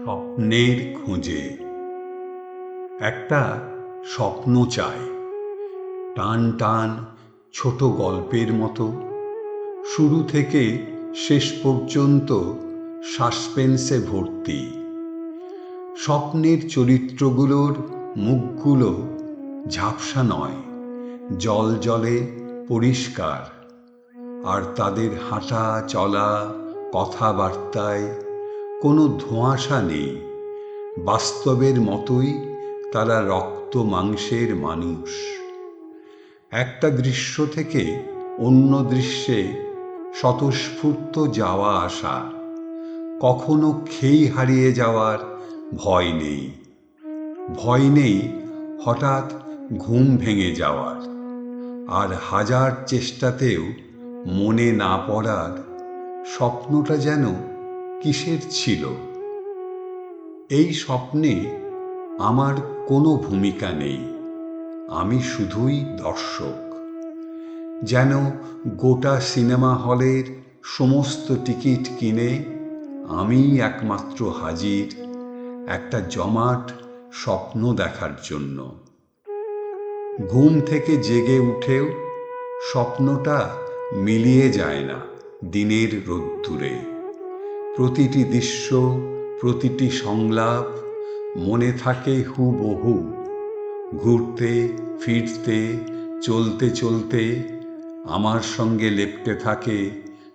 স্বপ্নের খোঁজে। একটা স্বপ্ন চাই, টান টান ছোট গল্পের মতো, শুরু থেকে শেষ পর্যন্ত সাসপেন্সে ভর্তি। স্বপ্নের চরিত্রগুলোর মুখগুলো ঝাপসা নয়, জলজলে পরিষ্কার, আর তাদের হাঁটা চলা কথাবার্তায় কোনো ধোঁয়াশা নেই। বাস্তবের মতোই তারা রক্ত মাংসের মানুষ। একটা দৃশ্য থেকে অন্য দৃশ্যে স্বতঃস্ফূর্ত যাওয়া আসা, কখনো খেই হারিয়ে যাওয়ার ভয় নেই। ভয় নেই হঠাৎ ঘুম ভেঙে যাওয়ার, আর হাজার চেষ্টাতেও মনে না পড়ার স্বপ্নটা যেন কিসের ছিল। এই স্বপ্নে আমার কোনো ভূমিকা নেই, আমি শুধুই দর্শক। যেন গোটা সিনেমা হলের সমস্ত টিকিট কিনে আমিই একমাত্র হাজির একটা জমাট স্বপ্ন দেখার জন্য। ঘুম থেকে জেগে উঠেও স্বপ্নটা মিলিয়ে যায় না দিনের রোদ্দুরে। প্রতিটি দৃশ্য, প্রতিটি সংলাপ মনে থাকে হুবহু। ঘুরতে ফিরতে চলতে চলতে আমার সঙ্গে লেপ্টে থাকে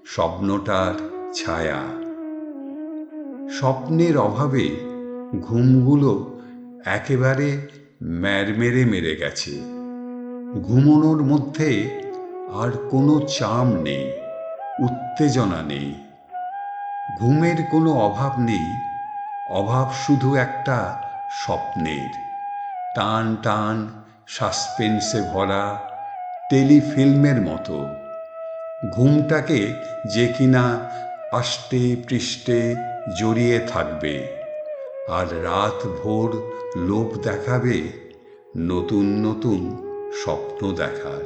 স্বপ্নটার ছায়া। স্বপ্নের অভাবে ঘুমগুলো একেবারে ম্যারমেরে মেরে গেছে। ঘুমোনোর মধ্যে আর কোনো চাম নেই, উত্তেজনা নেই। ঘুমের কোনো অভাব নেই, অভাব শুধু একটা স্বপ্নের, টান টান সাসপেন্সে ভরা টেলিফিল্মের মতো। ঘুমটাকে যে কিনা আষ্টে পৃষ্ঠে জড়িয়ে থাকবে, আর রাত ভোর লোভ দেখাবে নতুন নতুন স্বপ্ন দেখার।